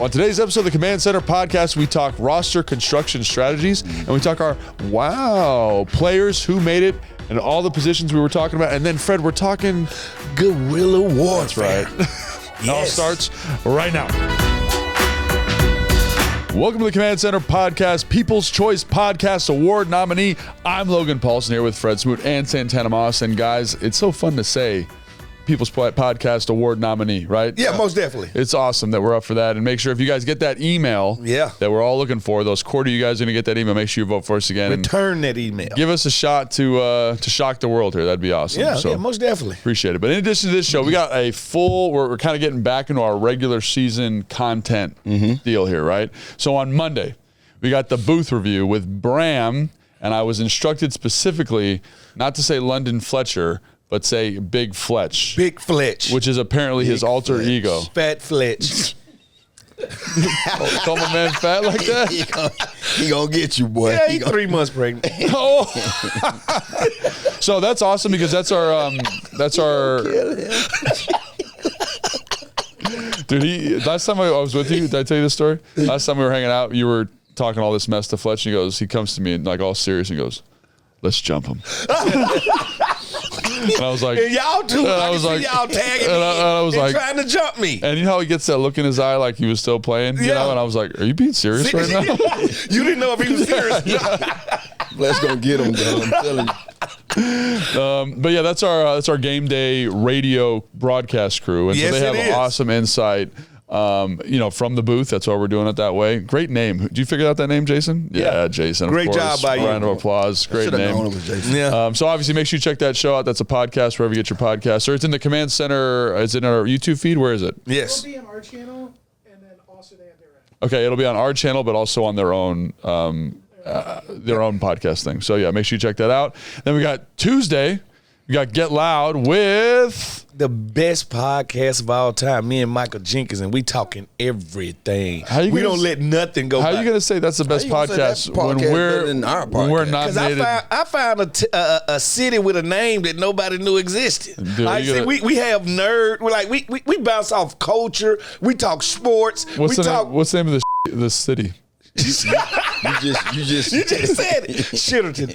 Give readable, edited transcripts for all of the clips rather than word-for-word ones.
On today's episode of the Command Center podcast, we talk roster construction strategies, and we talk our players who made it and all the positions we were talking about. And then, Fred, we're talking guerrilla warfare. That's right. It all starts right now. Welcome to the Command Center podcast, People's Choice Podcast Award nominee. I'm Logan Paulson here with Fred Smoot and Santana Moss. And guys, it's so fun to say People's Podcast Award nominee, right? Yeah, most definitely. It's awesome that we're up for that. And make sure if you guys get that email that we're all looking for, those quarter you guys are going to get that email, make sure you vote for us again. Return that email. Give us a shot to shock the world here. That'd be awesome. Yeah, most definitely. Appreciate it. But in addition to this show, we got a full, we're kind of getting back into our regular season content deal here, right? So on Monday, we got the booth review with Bram, and I was instructed specifically not to say London Fletcher, but say Big Fletch. Big Fletch. Which is apparently his alter ego. Fat Fletch. Call my man fat like that? He gonna get you, boy. Yeah, he's 3 months pregnant. Oh. So that's awesome because that's our dude, last time I was with you, did I tell you this story? Last time we were hanging out, you were talking all this mess to Fletch, and he comes to me and like all serious and goes, "Let's jump him." And I was like, and y'all too. I was like, y'all tagging me. I was like, trying to jump me. And you know how he gets that look in his eye like he was still playing? You know? And I was like, are you being serious right now? You didn't know if he was serious. Let's go get him, though. I'm telling you. But yeah, that's our game day radio broadcast crew. And so they have an awesome insight. From the booth. That's why we're doing it that way. Great name. Did you figure out that name, Jason? Yeah, Jason. Great job by you. Round of applause. Great name. Known it was Jason. Yeah. So obviously, make sure you check that show out. That's a podcast wherever you get your podcasts. Or it's in the Command Center. Is it in our YouTube feed? Where is it? Yes. It'll be on our channel, and then also they have their own. Okay, it'll be on our channel, but also on their own podcast thing. So yeah, make sure you check that out. Then we got Tuesday. We got Get Loud with the best podcast of all time. Me and Michael Jenkins, and we talking everything. We don't let nothing go by. How are you going to say that's the best podcast when we're nominated? I found a city with a name that nobody knew existed. Dude, we have nerd. We're like we bounce off culture. We talk sports. What's the name of the city? You just said it. Shitterton.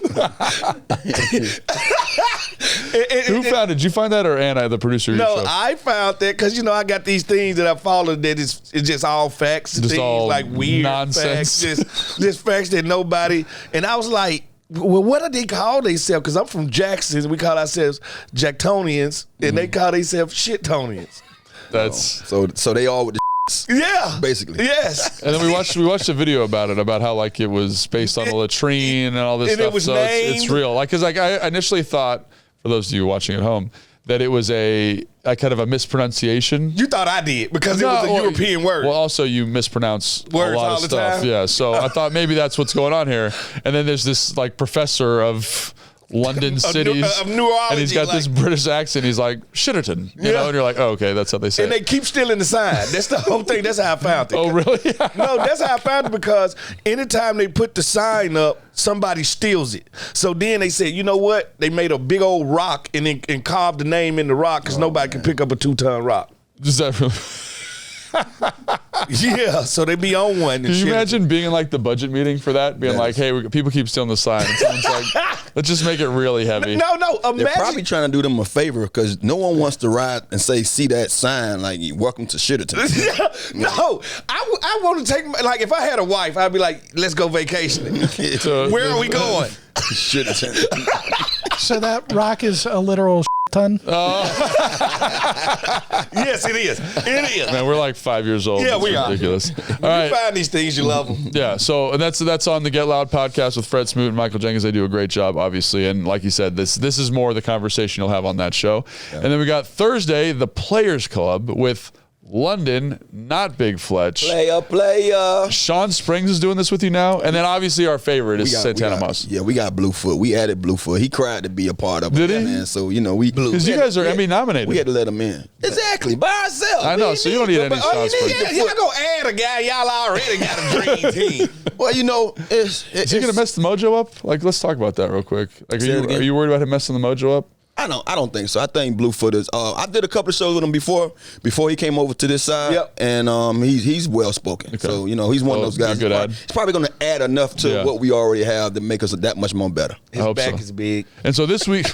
Who found it? Did you find that or Anna, the producer of your show? No, I found that because, I got these things that I follow that it's just all facts. Just things all like weird nonsense. facts. Just facts that nobody. And I was like, well, what do they call themselves? Because I'm from Jackson. We call ourselves Jacktonians, and they call themselves Shittonians. That's so they all with the yeah, basically. Yes. And then we watched a video about it, about how like it was based on a latrine and all this and stuff. It was so named. it's real. Like, cause like I initially thought, for those of you watching at home, that it was a kind of a mispronunciation. You thought I did because it was a European word. Well, also you mispronounce words a lot all of the stuff. time. Yeah. So I thought maybe that's what's going on here. And then there's this like professor of London cities, of neurology, and he's got this British accent. He's like Shitterton, you know, and you're like, oh, okay, that's how they say. And it. they keep stealing the sign. That's the whole thing. That's how I found it. Oh, really? No, that's how I found it because anytime they put the sign up, somebody steals it. So then they said, you know what? They made a big old rock and carved the name in the rock because nobody can pick up a 2-ton rock. Is that really? Yeah, so they be on one. Can you imagine being in like the budget meeting for that? Being like, hey, people keep stealing the sign. And someone's like, let's just make it really heavy. No, They're imagine. probably trying to do them a favor because no one wants to ride and see that sign like, welcome to Shitterton. No, I want to take, like, if I had a wife, I'd be like, let's go vacationing. Where are we going? Shitterton. So that rock is a literal ton? Yes, it is. It is. Man, we're like 5 years old. Yeah, It's we are. ridiculous. All You right. find these things, you love them. Yeah, so and that's on the Get Loud podcast with Fred Smoot and Michael Jenkins. They do a great job, obviously, and like you said, this is more the conversation you'll have on that show. Yeah. And then we got Thursday, the Players Club with London, not Big Fletch. Player. Sean Springs is doing this with you now, and then obviously our favorite is Santana Moss. Yeah, we got Bluefoot. We added Bluefoot. He cried to be a part of it. Did he? Man. So we because you guys are Emmy nominated. We had to let him in. Exactly, by ourselves. I know, so you don't need any Sean Springs. Y'all gonna add a guy. Y'all already got a dream team. Well, is he gonna mess the mojo up? Like, let's talk about that real quick. Like, are you worried about him messing the mojo up? I don't think so. I think Bluefoot is. I did a couple of shows with him before he came over to this side, and he's well spoken. Okay. So he's one of those guys. He's probably going to add enough to what we already have to make us that much more better. His back is big, and so this week,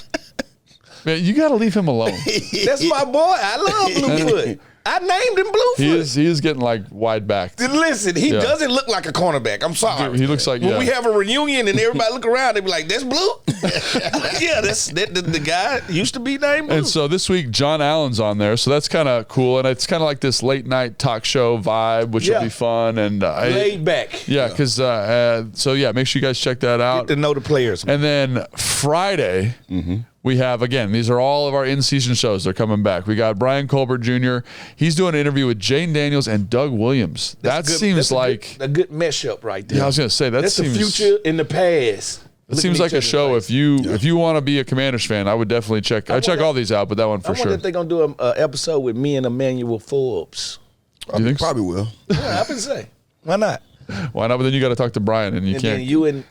man, you got to leave him alone. That's my boy. I love Bluefoot. I named him Bluefoot. He is getting like wide backed. Listen, he doesn't look like a cornerback. I'm sorry. He looks like when we have a reunion and everybody look around, they be like, "That's Blue." Yeah, that's the guy used to be named Blue. And so this week, John Allen's on there, so that's kind of cool, and it's kind of like this late night talk show vibe, which will be fun and laid back. Yeah, because so make sure you guys check that out. Get to know the players. And then Friday. We have, again, these are all of our in-season shows. They're coming back. We got Brian Colbert Jr. He's doing an interview with Jane Daniels and Doug Williams. Seems like a good mesh-up right there. Yeah, I was going to say, that's the future in the past. It seems like a show. If you want to be a Commanders fan, I would definitely check. I check all these out, but that one for sure. I wonder if they're going to do an episode with me and Emmanuel Forbes. Do you think probably will. Yeah, I would say. Why not? Why not? But then you got to talk to Brian, and can't. Then you and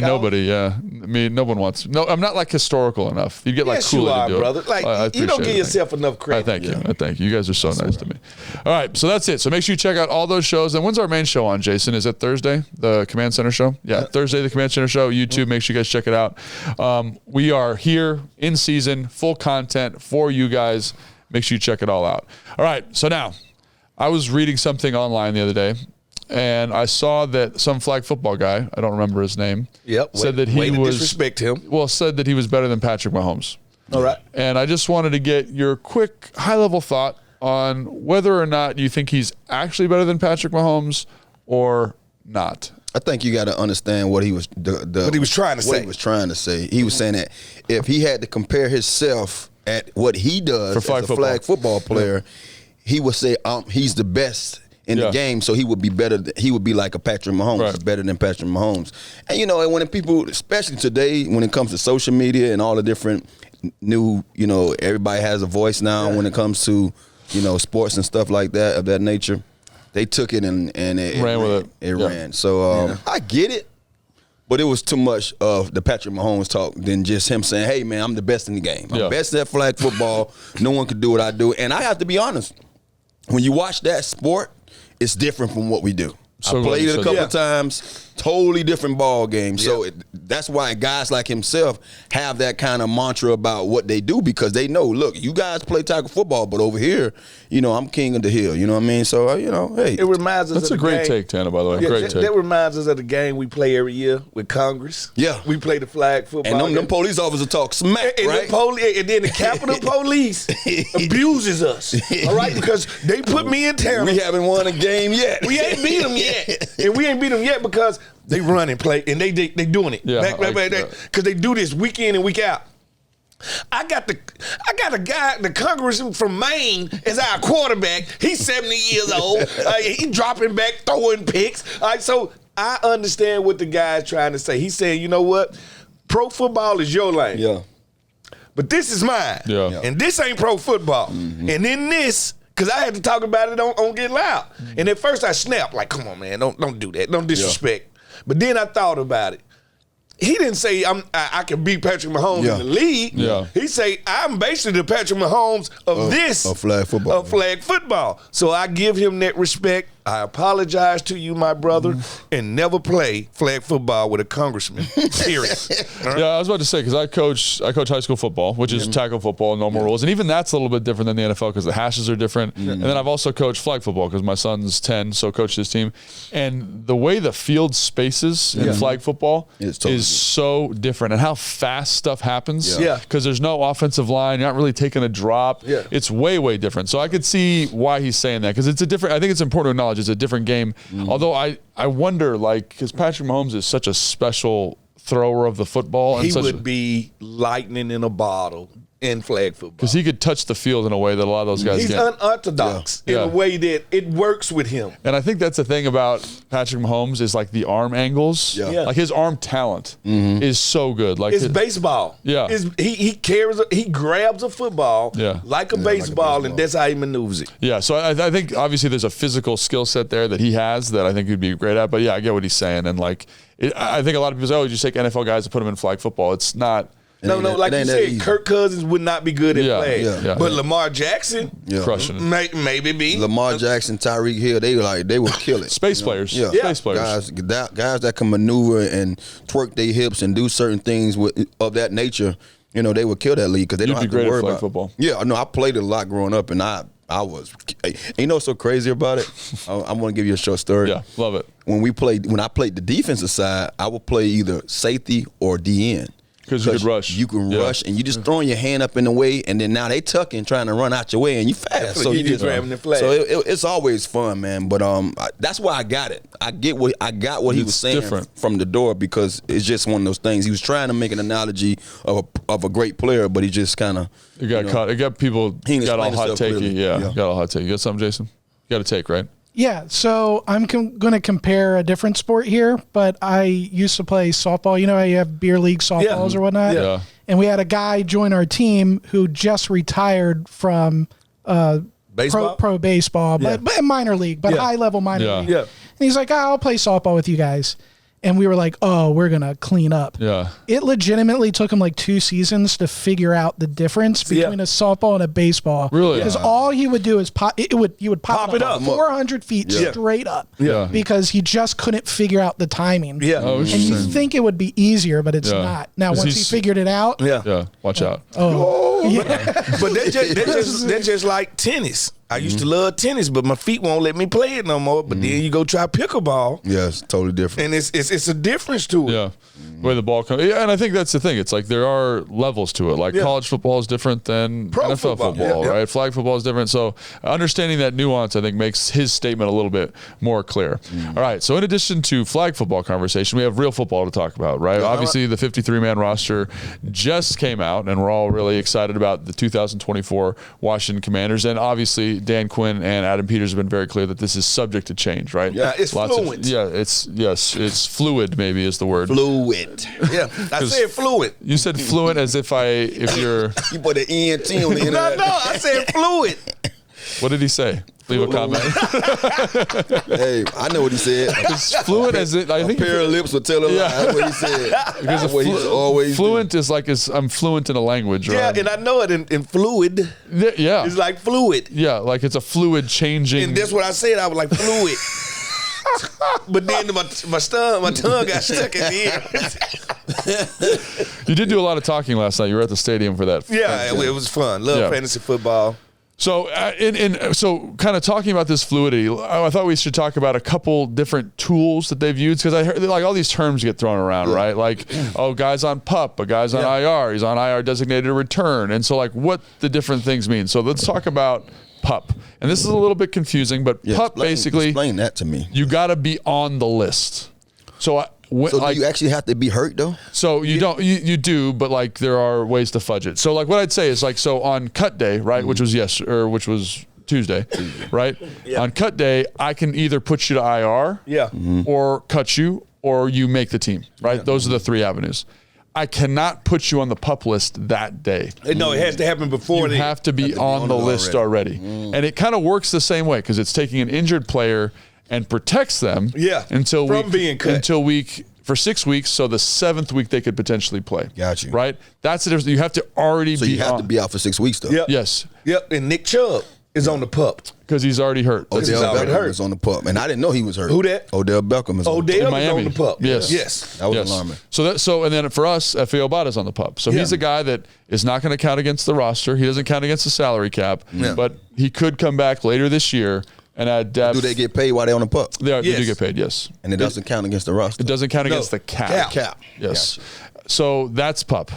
nobody, I mean, no one wants. No, I'm not like historical enough. You get like cool to do brother. it. Like you don't give yourself enough credit. Thank you. Thank you. You guys are so nice to me. All right, so that's it. So make sure you check out all those shows. And when's our main show on, Jason? Is it Thursday, the Command Center show? Yeah, Thursday, the Command Center show. YouTube. Make sure you guys check it out. We are here in season, full content for you guys. Make sure you check it all out. All right, so now I was reading something online the other day. And I saw that some flag football guy, I don't remember his name, said that he was disrespect him. Well, said that he was better than Patrick Mahomes. All right. And I just wanted to get your quick, high-level thought on whether or not you think he's actually better than Patrick Mahomes or not. I think you got to understand what he was what he was trying to say. What he was trying to say. He was saying that if he had to compare himself at what he does as a flag football player, he would say he's the best in the game, so he would be better. He would be like a Patrick Mahomes, He's better than Patrick Mahomes. And when people, especially today, when it comes to social media and all the different new, everybody has a voice now when it comes to, sports and stuff like that of that nature. They took it and it ran with it. It ran. So I get it, but it was too much of the Patrick Mahomes talk than just him saying, "Hey man, I'm the best in the game. I'm best at flag football. No one can do what I do." And I have to be honest, when you watch that sport, it's different from what we do. I played it a couple of times, totally different ball game. So that's why guys like himself have that kind of mantra about what they do, because they know, look, you guys play tackle football, but over here, I'm king of the hill. You know what I mean? So, hey. It reminds us That's of a great take, Tanner, by the way. Great take. That reminds us of the game we play every year with Congress. Yeah. We play the flag football. And them police officers talk smack, right? And then the Capitol Police abuses us, all right? Because they put me in town. We haven't won a game yet. We ain't beat them yet. And we ain't beat them yet because they run and play, and they doing it. Yeah, because they do this week in and week out. I got a guy, the congressman from Maine, as our quarterback. He's 70 years old. He dropping back, throwing picks. So I understand what the guy's trying to say. He's saying, you know what? Pro football is your lane. Yeah. But this is mine. Yeah. And this ain't pro football. Mm-hmm. And in this, because I had to talk about it on Get Loud. Mm-hmm. And at first I snapped, like, come on, man, don't do that. Don't disrespect. Yeah. But then I thought about it. He didn't say I can beat Patrick Mahomes in the league. Yeah. He say I'm basically the Patrick Mahomes of flag football. Of flag football. So I give him that respect. I apologize to you, my brother, and never play flag football with a congressman. Period. Right? Yeah, I was about to say, because I coach high school football, which is tackle football, normal rules, and even that's a little bit different than the NFL because the hashes are different. And then I've also coached flag football because my son's 10, so coached his team. And the way the field spaces in flag football is so different, and how fast stuff happens. Yeah. Because there's no offensive line, you're not really taking a drop. Yeah. It's way, way different. So I could see why he's saying that, because it's a different. I think it's important to acknowledge it's a different game. Although I wonder, like, because Patrick Mahomes is such a special thrower of the football. And he would be lightning in a bottle in flag football. Because he could touch the field in a way that a lot of those guys He's can't. unorthodox in a way that it works with him. And I think that's the thing about Patrick Mahomes is like the arm angles. Yeah. Like his arm talent is so good. Like it's baseball. Yeah. He grabs a football like a baseball, and that's how he maneuvers it. Yeah, so I think obviously there's a physical skill set there that he has that I think he'd be great at. But yeah, I get what he's saying. And like, I think a lot of people say, oh, you just take NFL guys and put them in flag football. It's not. No, like you said, Kirk Cousins would not be good at flag. Yeah. But Lamar Jackson, crushing it. Maybe be. Lamar Jackson, Tyreek Hill, they would kill it. Space players. Yeah. Space players. Guys that can maneuver and twerk their hips and do certain things of that nature, they would kill that league because they don't have to worry about football. Yeah, no, I played it a lot growing up, and I was. What's so crazy about it? I'm going to give you a short story. Yeah, love it. When I played the defensive side, I would play either safety or DN. Because you could rush. You can rush, and you just throwing your hand up in the way, and then now they tucking, trying to run out your way, and you fast. So you just grabbing the flag. So it's always fun, man. But that's why I got it. I got what he was saying from the door, because it's just one of those things. He was trying to make an analogy of a great player, but he just kind of caught. It got people. Got all hot takey. Yeah, got all hot takey. You got something, Jason? You got a take, right? Yeah, so I'm going to compare a different sport here, but I used to play softball. You know how you have beer league softballs or whatnot? Yeah. And we had a guy join our team who just retired from baseball? Pro baseball, but minor league, but high-level minor league. Yeah. And he's like, I'll play softball with you guys. And we were like, oh, we're going to clean up. Yeah. It legitimately took him like 2 seasons to figure out the difference between a softball and a baseball. Really? Because all he would do is you would pop it up 400 feet straight up. Yeah. Because he just couldn't figure out the timing. Yeah. Oh, and you think it would be easier, but it's not. Now, once he figured it out. Yeah. Watch out. But they're just like tennis. I used to love tennis, but my feet won't let me play it no more. But then you go try pickleball. Yeah, it's totally different. And it's a difference to it. Yeah. Where the ball comes. Yeah, and I think that's the thing. It's like there are levels to it. Like college football is different than Pro NFL football, right? Flag football is different. So understanding that nuance, I think, makes his statement a little bit more clear. All right. So in addition to flag football conversation, we have real football to talk about, right? Obviously, the 53-man roster just came out, and we're all really excited about the 2024 Washington Commanders. And obviously, Dan Quinn and Adam Peters have been very clear that this is subject to change, right? Yeah, it's fluid. It's fluid, maybe is the word. Fluid. Yeah, I said fluid. You said fluent as if you're. You put the ENT on the end. No, I said fluid. What did he say? Leave a comment. Hey, I know what he said. It's fluent as it. I think a pair of lips would tell a lie. That's what he said. Because that's what he's always fluent is like I'm fluent in a language, right? Yeah, and I know it in fluid. Yeah, it's like fluid. Yeah, like it's a fluid changing. And that's what I said. I was like fluid. But then my tongue got stuck at the end. You did do a lot of talking last night. You were at the stadium for that. Yeah, it was fun. Love fantasy football. So, so kind of talking about this fluidity, I thought we should talk about a couple different tools that they've used, because I heard like all these terms get thrown around, right? Like, guy's on PUP, a guy's on IR, he's on IR designated to return, and so like what the different things mean. So let's talk about PUP, and this is a little bit confusing, but PUP basically explain that to me. You got to be on the list. So. So do you actually have to be hurt though? So you don't, you do, but like there are ways to fudge it. So like what I'd say is like, so on cut day, right, which was Tuesday, right? Yeah. On cut day, I can either put you to IR, or cut you, or you make the team, right? Yeah. Those are the 3 avenues. I cannot put you on the PUP list that day. No, it has to happen before. You have to be on the list already. And it kind of works the same way, because it's taking an injured player and protects them until being cut. For 6 weeks, so the 7th week they could potentially play. Got you. Right? That's the difference. You have to already so be you have to be out for 6 weeks though. Yep. Yes. Yep. And Nick Chubb is on the PUP. Because he's already hurt. Odell Beckham is on the PUP. And I didn't know he was hurt. Who that? Odell Beckham is on the PUP. Odell is on the PUP. Yes. That was alarming. So and then for us, Efe Obada's on the PUP. So he's a guy that is not going to count against the roster. He doesn't count against the salary cap. But he could come back later this year and add depth. Do they get paid while they're on the PUP? They do get paid, yes. And it doesn't count against the roster? It doesn't count against the cap. Yes. Gotcha. So that's PUP.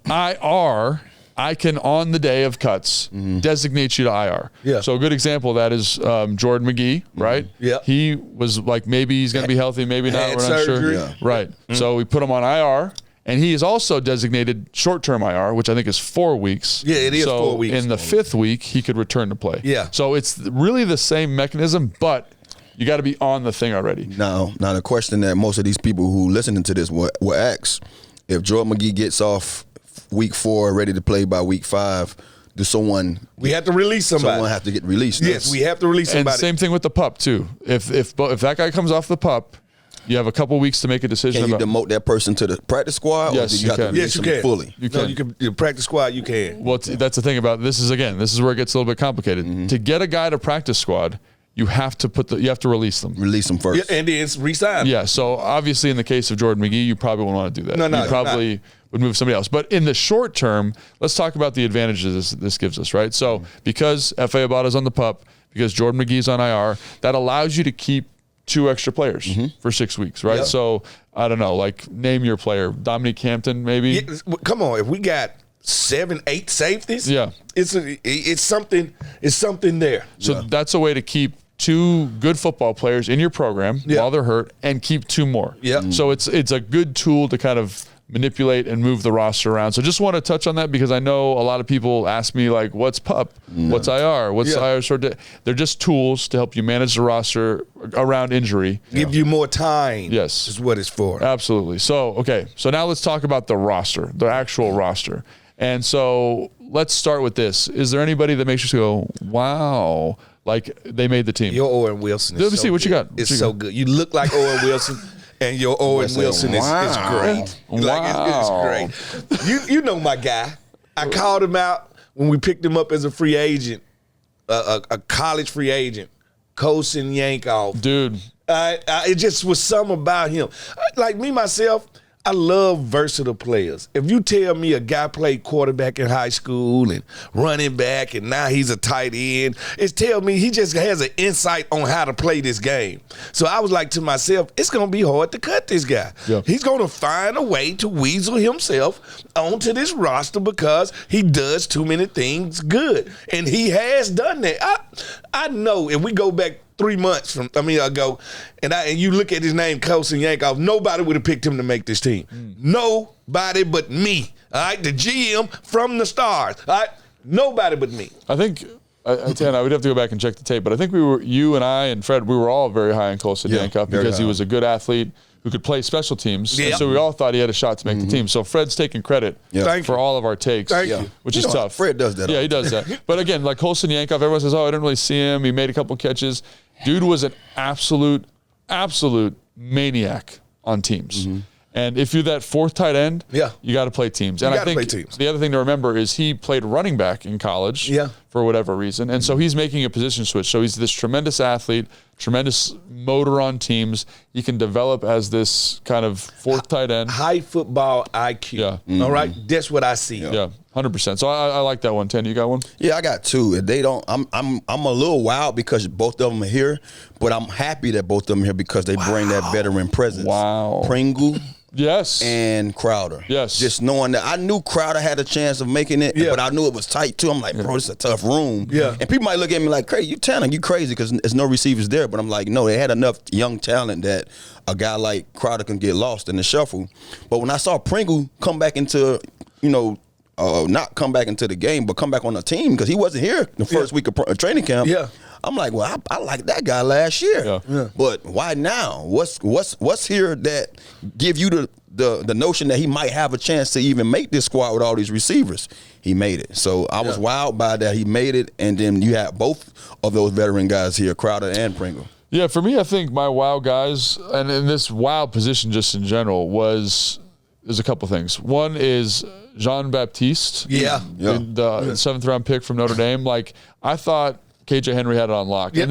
IR, I can, on the day of cuts, designate you to IR. Yeah. So a good example of that is Jordan McGee, right? Yeah. He was like, maybe he's going to be healthy, maybe not. We're not sure. Yeah. Right. So we put him on IR. And he is also designated short-term IR, which I think is 4 weeks. Yeah, it is 4 weeks. In the 5th week, he could return to play. Yeah. So it's really the same mechanism, but you got to be on the thing already. Now the question that most of these people who listening to this will ask, if Jordan McGee gets off week 4, ready to play by week 5, we have to release somebody. Someone have to get released. Yes, we have to release somebody. And same thing with the PUP too. If that guy comes off the PUP, You have a couple weeks to make a decision. Can you demote that person to the practice squad? Yes, or do you you have can. to release Yes, you them can. fully? You No, can. you can. The practice squad, you can. Well, that's the thing about this is where it gets a little bit complicated. To get a guy to practice squad, you have to release them. Release them first. Yeah, and then resign. Yeah. So obviously, in the case of Jordan McGee, you probably wouldn't want to do that. No, you probably would move somebody else. But in the short term, let's talk about the advantages this gives us, right? So because F.A. Abada's on the PUP, because Jordan McGee's on IR, that allows you to keep 2 extra players for 6 weeks, right? Yep. So I don't know, like name your player, Dominique Hampton, maybe. Yeah, come on, if we got 7, 8 safeties, Yeah. it's something there. So that's a way to keep 2 good football players in your program while they're hurt and keep 2 more. Yeah. So it's a good tool to kind of manipulate and move the roster around. So just want to touch on that because I know a lot of people ask me like, what's PUP? What's IR? What's IR sort of? They're just tools to help you manage the roster around injury. Give you more time. Yes. Is what it's for. Absolutely. So, okay. So now let's talk about the roster, the actual roster. And so let's start with this. Is there anybody that makes you go, wow, like they made the team? Your Owen Wilson is Let me see what you got. It's so good. You look like Owen Wilson. And your Owen Wilson is great. Like it's great. You know my guy. I called him out when we picked him up as a free agent, a college free agent, Kosin Yankoff. Dude. It just was something about him. Like me, myself, I love versatile players. If you tell me a guy played quarterback in high school and running back and now he's a tight end, it tells me he just has an insight on how to play this game. So I was like to myself, it's going to be hard to cut this guy. Yeah. He's going to find a way to weasel himself onto this roster because he does too many things good. And he has done that. I know if we go back 3 months ago, and you look at his name, Kosin Yankoff, nobody would have picked him to make this team. Nobody but me. All right, the GM from the stars. All right, nobody but me. I think, Tan, I would have to go back and check the tape, but I think you and I and Fred, we were all very high on Kosin Yankoff because he was a good athlete who could play special teams. Yeah. And so we all thought he had a shot to make the team. So Fred's taking credit for all of our takes, Thank you. which is tough. Fred does that. Yeah, he does that. But again, like Kosin Yankoff, everyone says, oh, I didn't really see him. He made a couple catches. Dude was an absolute maniac on teams. And if you're that 4th tight end, you got to play teams. And I think the other thing to remember is he played running back in college for whatever reason. And so he's making a position switch. So he's this tremendous athlete, tremendous motor on teams. He can develop as this kind of 4th tight end. High football IQ. Yeah. All right, that's what I see. Yeah, 100%. So I like that one. Tan, you got one? Yeah, I got 2. If they don't, I'm a little wild because both of them are here, but I'm happy that both of them are here because they bring that veteran presence. Wow. Pringle. Yes. And Crowder. Yes. Just knowing that I knew Crowder had a chance of making it, but I knew it was tight too. I'm like, bro, this is a tough room. Yeah. And people might look at me like, crazy, you crazy because there's no receivers there. But I'm like, no, they had enough young talent that a guy like Crowder can get lost in the shuffle. But when I saw Pringle come back into, not come back into the game, but come back on the team because he wasn't here the first week of training camp. Yeah. I'm like, well, I like that guy last year. Yeah. But why now? What's here that give you the notion that he might have a chance to even make this squad with all these receivers? He made it. So I was wild by that. He made it, and then you have both of those veteran guys here, Crowder and Pringle. Yeah, for me, I think my wow guys, and in this wow position just in general, there's a couple things. One is Jean-Baptiste. Yeah. The 7th round pick from Notre Dame. Like, I thought KJ Henry had it on lock. Yeah,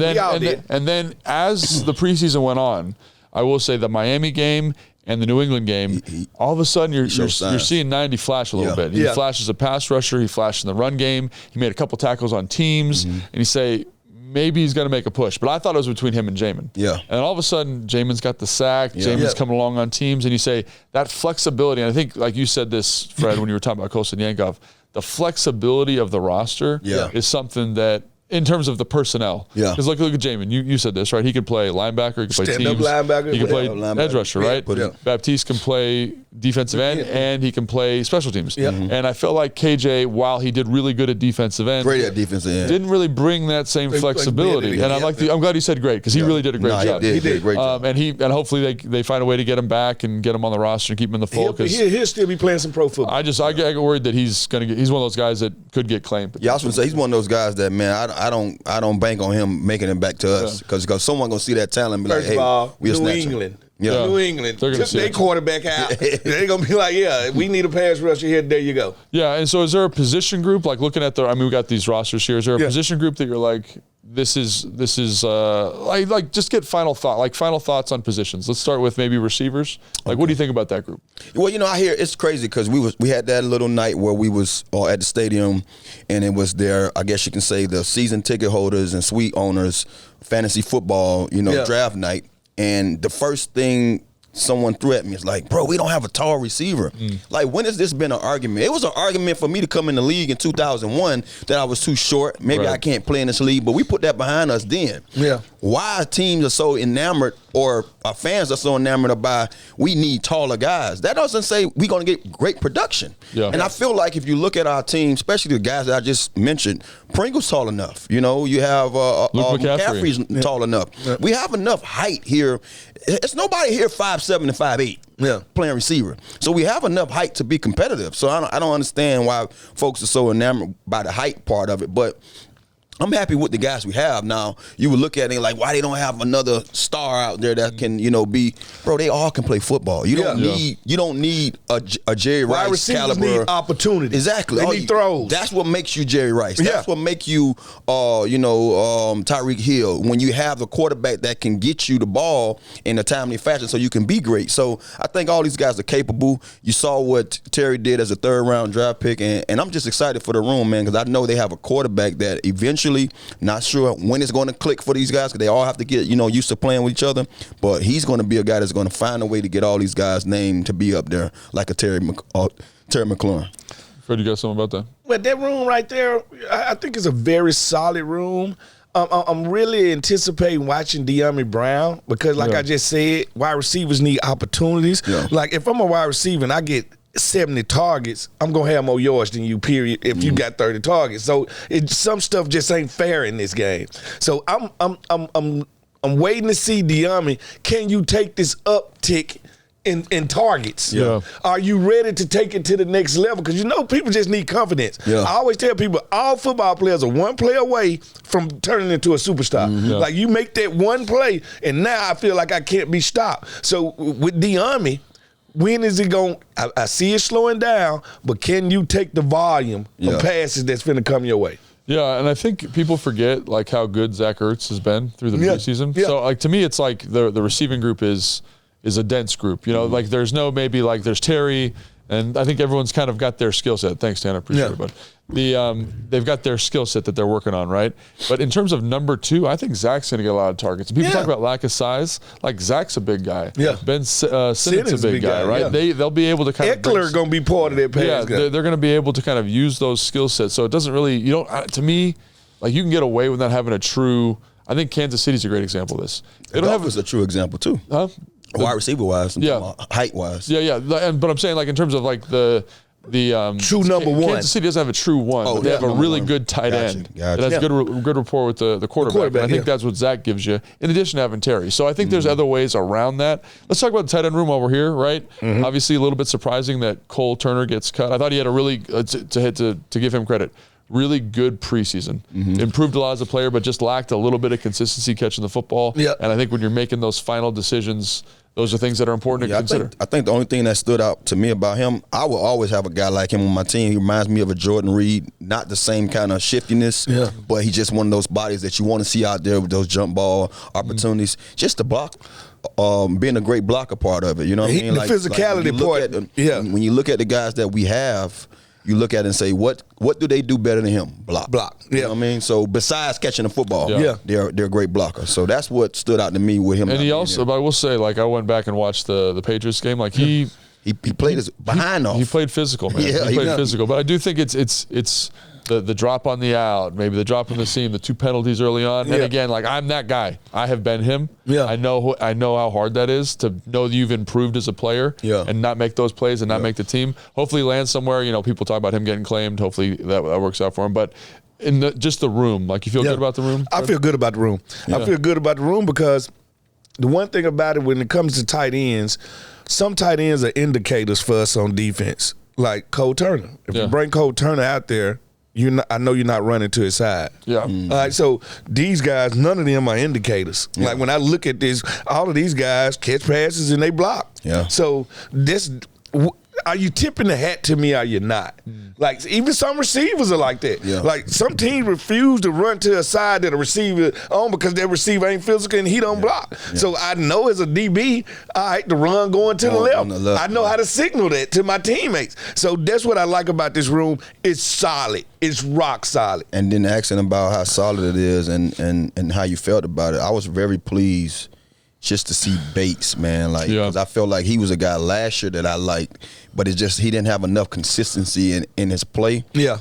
and then as the preseason went on, I will say the Miami game and the New England game, all of a sudden you're seeing 90 flash a little bit. He flashes a pass rusher. He flashed in the run game. He made a couple tackles on teams. And you say, maybe he's going to make a push. But I thought it was between him and Jamin. Yeah. And all of a sudden, Jamin's got the sack. Jamin's coming along on teams. And you say, that flexibility, and I think, like you said this, Fred, when you were talking about Kosin Yankoff, the flexibility of the roster is something that, in terms of the personnel. Yeah. Because look at Jamin. You said this, right? He could play linebacker. He could play teams. Linebacker. He can play edge rusher, right? Baptiste can play defensive end, and he can play special teams. And I felt like KJ, while he did really good at defensive end, great at defensive end, didn't really bring that same flexibility. And I'm glad he said great because he really did a great job. He did a great job. And hopefully they find a way to get him back and get him on the roster and keep him in the fold. He'll still be playing some pro football. I get worried that he's one of those guys that could get claimed. Yeah, I was going to say he's one of those guys that, man, I don't bank on him making it back to us because someone gonna see that talent and be First like, hey, of all, we'll New snatch England. Yeah. New England They're gonna took see their it. quarterback out. They're going to be like, yeah, we need a pass rusher here. There you go. Yeah, and so is there a position group, like looking at we got these rosters here. Is there a position group that you're like, this is like just get final thoughts on positions. Let's start with maybe receivers. Like, what do you think about that group? Well, I hear it's crazy because we had that little night where we was at the stadium, and it was there. I guess you can say the season ticket holders and suite owners, fantasy football, draft night, and the first thing someone threw at me is like, bro, we don't have a tall receiver. Like, when has this been an argument? It was an argument for me to come in the league in 2001 that I was too short. Maybe I can't play in this league, but we put that behind us then. Yeah. Why teams are so enamored, or our fans are so enamored about we need taller guys? That doesn't say we're going to get great production. Yeah. And I feel like if you look at our team, especially the guys that I just mentioned, Pringle's tall enough. You have McCaffrey's tall enough. Yeah. We have enough height here. It's nobody here 5'7" and 5'8". Playing receiver. So we have enough height to be competitive. So I don't understand why folks are so enamored by the height part of it. But I'm happy with the guys we have now. You would look at it like, why they don't have another star out there that can, be, bro, they all can play football. You don't need a Jerry Rice receivers caliber. Need opportunity. Exactly. They need throws. That's what makes you Jerry Rice. That's what makes you, Tyreek Hill. When you have the quarterback that can get you the ball in a timely fashion so you can be great. So I think all these guys are capable. You saw what Terry did as a third-round draft pick, and I'm just excited for the room, man, because I know they have a quarterback that eventually, not sure when it's going to click for these guys because they all have to get used to playing with each other. But he's going to be a guy that's going to find a way to get all these guys named to be up there like a Terry McLaurin. Fred, you got something about that? Well, that room right there, I think is a very solid room. I'm really anticipating watching De'Ami Brown because, like I just said, wide receivers need opportunities. Yeah. Like, if I'm a wide receiver and I get 70 targets, I'm gonna have more yards than you, period, if you got 30 targets. So some stuff just ain't fair in this game. So I'm waiting to see De'Ami. Can you take this uptick in targets? Yeah. Are you ready to take it to the next level? Because people just need confidence. Yeah. I always tell people all football players are one play away from turning into a superstar. Yeah. Like, you make that one play, and now I feel like I can't be stopped. So with De'Ami, when is it going? I see it slowing down, but can you take the volume of passes that's finna come your way? Yeah, and I think people forget like how good Zach Ertz has been through the preseason. Yeah. So like, to me, it's like the receiving group is a dense group. Like there's there's Terry, and I think everyone's kind of got their skill set. Thanks, Dan. I appreciate it. But they've got their skill set that they're working on, right? But in terms of number two, I think Zach's going to get a lot of targets. And people talk about lack of size. Like, Zach's a big guy. Yeah. Ben Simmons a big guy, right? Yeah. They'll be able to kind of Eckler going to be part of their pass. Yeah, they're going to be able to kind of use those skill sets. So it doesn't really, to me, like, you can get away with not having a true. I think Kansas City's a great example of this. They don't have a true example too. Huh? Wide receiver wise, height wise. Yeah. But I'm saying, like, in terms of like the true number one. Kansas City doesn't have a true one, but they have a really good tight end that has good rapport with the quarterback. And I think that's what Zach gives you, in addition to having Terry. So I think there's other ways around that. Let's talk about the tight end room while we're here, right? Mm-hmm. Obviously, a little bit surprising that Cole Turner gets cut. I thought he had a really to give him credit. Really good preseason. Mm-hmm. Improved a lot as a player, but just lacked a little bit of consistency catching the football. Yeah. And I think when you're making those final decisions, those are things that are important to consider. I think the only thing that stood out to me about him, I will always have a guy like him on my team. He reminds me of a Jordan Reed, not the same kind of shiftiness, but he's just one of those bodies that you want to see out there with those jump ball opportunities. Mm-hmm. Just the block. Being a great blocker part of it, you know what I mean? The physicality part. When you look at the guys that we have, you look at it and say, what do they do better than him? Block. You know what I mean? So besides catching the football, they're a great blocker. So that's what stood out to me with him. And he also, but I will say, like, I went back and watched the Patriots game. Like, he played his behind off. He played physical, man. Yeah, he played physical. But I do think it's the drop on the out, maybe the drop in the seam, the 2 penalties early on. And again, like, I'm that guy. I have been him. Yeah. I know how hard that is to know that you've improved as a player and not make those plays and not make the team. Hopefully he lands somewhere. People talk about him getting claimed. Hopefully that works out for him. But in just the room, like, you feel good about the room? I feel good about the room. Yeah. I feel good about the room because the one thing about it, when it comes to tight ends, some tight ends are indicators for us on defense, like Cole Turner. If you bring Cole Turner out there, I know you're not running to his side. Yeah. All right, so these guys, none of them are indicators. Yeah. Like when I look at this, all of these guys catch passes and they block. Yeah. So are you tipping the hat to me or you're not? Like even some receivers are like that. Yeah. Like some teams refuse to run to a side that a receiver on because their receiver ain't physical and he don't block. Yeah. So I know as a DB, all right, the run going to the left. I know how to signal that to my teammates. So that's what I like about this room. It's solid. It's rock solid. And then asking about how solid it is and how you felt about it, I was very pleased just to see Bates, man. Like, because I felt like he was a guy last year that I liked, but it's just he didn't have enough consistency in his play. Yeah.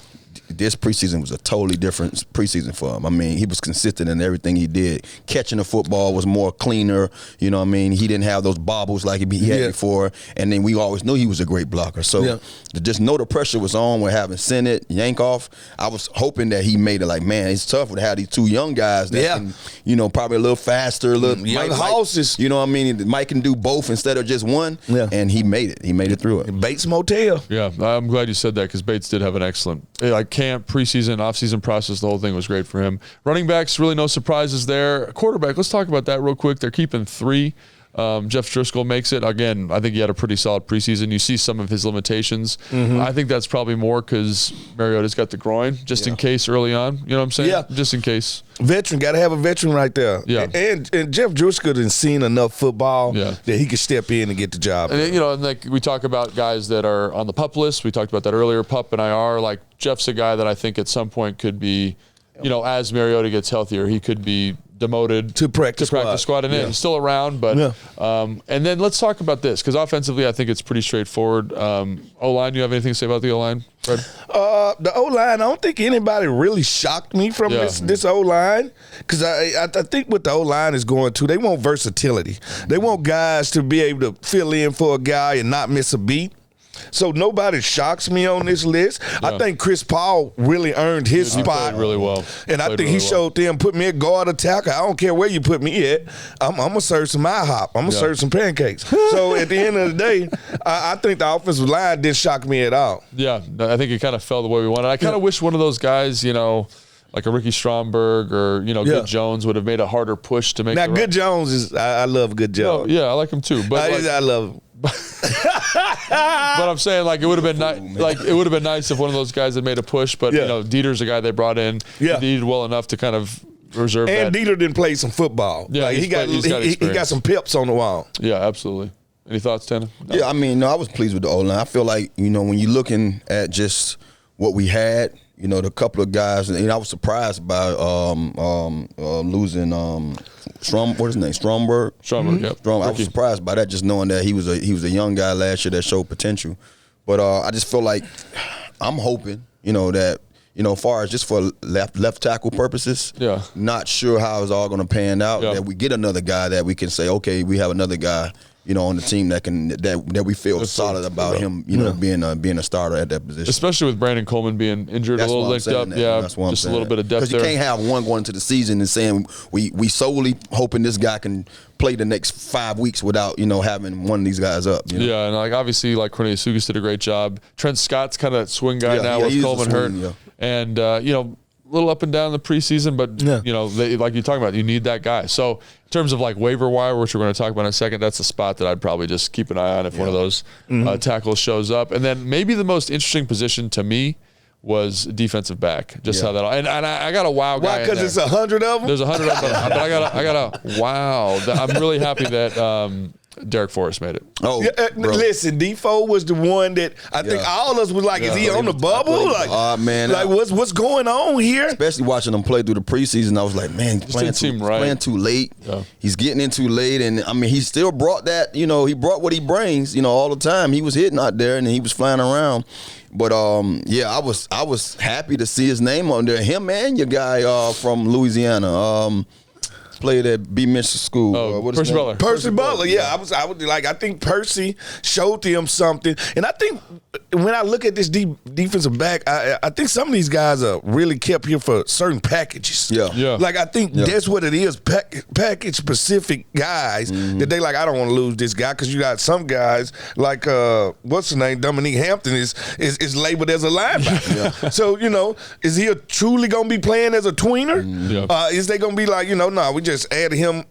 This preseason was a totally different preseason for him. I mean, he was consistent in everything he did. Catching the football was more cleaner. You know what I mean? He didn't have those bobbles like he had before. And then we always knew he was a great blocker. So to just know the pressure was on with having Sennett, Yankoff, I was hoping that he made it like, man, it's tough to have these two young guys that can, you know, probably a little faster, a little young horses. You know what I mean? Mike can do both instead of just one. Yeah. And he made it. He made it through it. Bates Motel. Yeah, I'm glad you said that because Bates did have an excellent camp, preseason, offseason process. The whole thing was great for him. Running backs, really no surprises there. Quarterback, let's talk about that real quick. They're keeping 3. Jeff Driscoll makes it. Again, I think he had a pretty solid preseason. You see some of his limitations. I think that's probably more because Mariota's got the groin, just in case early on. You know what I'm saying? Yeah. Just in case. Veteran, got to have a veteran right there. Yeah. And Jeff Driscoll has seen enough football that he could step in and get the job. And, you know, and like we talk about guys that are on the PUP list. We talked about that earlier, PUP and IR. Like Jeff's a guy that I think at some point could be, you know, as Mariota gets healthier, he could be demoted to practice squad, and he's still around, but and then let's talk about this because offensively I think it's pretty straightforward. O-line, you have anything to say about the O-line, Fred? The O-line, I don't think anybody really shocked me from this O-line because I think what the O-line is going to, they want versatility. They want guys to be able to fill in for a guy and not miss a beat. So nobody shocks me on this list. I think Chris Paul really earned his spot. He played really well. And I think he showed them, put me at guard or tackle. I don't care where you put me at. I'm going to serve some IHOP. I'm going to serve some pancakes. So at the end of the day, I think the offensive line didn't shock me at all. Yeah, I think it kind of fell the way we wanted. I kind of wish one of those guys, you know, like a Ricky Stromberg or, you know, Good Jones would have made a harder push to make Now, Good Jones is, I love Good Jones. No, yeah, I like him too. But I love him. But I'm saying, like, it would have been nice. Like, it would have been nice if one of those guys had made a push. But you know, Dieter's a guy they brought in. Yeah, he did well enough to kind of reserve. And Dieter didn't play some football. Yeah, like, he got some pips on the wall. Yeah, absolutely. Any thoughts, Tanner? No. Yeah, I mean, no, I was pleased with the O-line. I feel like, you know, when you're looking at just what we had, you know, the couple of guys, and I was surprised by losing what is his name? Stromberg. Yep. I was surprised by that, just knowing that he was a young guy last year that showed potential. But I just feel like I'm hoping, you know, that, you know, as far as just for left tackle purposes, not sure how it's all going to pan out. That we get another guy that we can say, okay, we have another guy, you know, on the team that we feel solid about him, you know, being a starter at that position. Especially with Brandon Coleman being injured, a little linked up. That's just a little bit of depth there. Because you can't have one going into the season and saying we solely hoping this guy can play the next 5 weeks without, you know, having one of these guys up. You know? Yeah, and like obviously, like Cornelius Sugas did a great job. Trent Scott's kind of that swing guy now with Coleman hurt, and you know, a little up and down in the preseason, but you know, like you're talking about, you need that guy. So in terms of like waiver wire, which we're going to talk about in a second, that's a spot that I'd probably just keep an eye on if one of those tackles shows up. And then maybe the most interesting position to me was defensive back. Just how that, and I got a wow guy. Why? Because it's 100 of them. There's 100 of them, but I got a wow. I'm really happy that Derek Forrest made it. Oh, listen, Defoe was the one that I think all of us was like, is he on the bubble? Like, man, like what's going on here? Especially watching him play through the preseason, I was like, man, he's playing too late. Yeah. He's getting in too late, and I mean, he still brought that. You know, he brought what he brings. You know, all the time he was hitting out there, and he was flying around. But I was happy to see his name on there. Him and your guy from Louisiana. played at B. Mitchell School. Oh, Percy Butler. Percy Butler, yeah. I would like. I think Percy showed them something, and I think when I look at this defensive back, I think some of these guys are really kept here for certain packages. Yeah. Like I think that's what it is. Package specific guys that they like. I don't want to lose this guy because you got some guys like what's his name, Dominique Hampton is labeled as a linebacker. So is he truly gonna be playing as a tweener? Is they gonna be like we just added him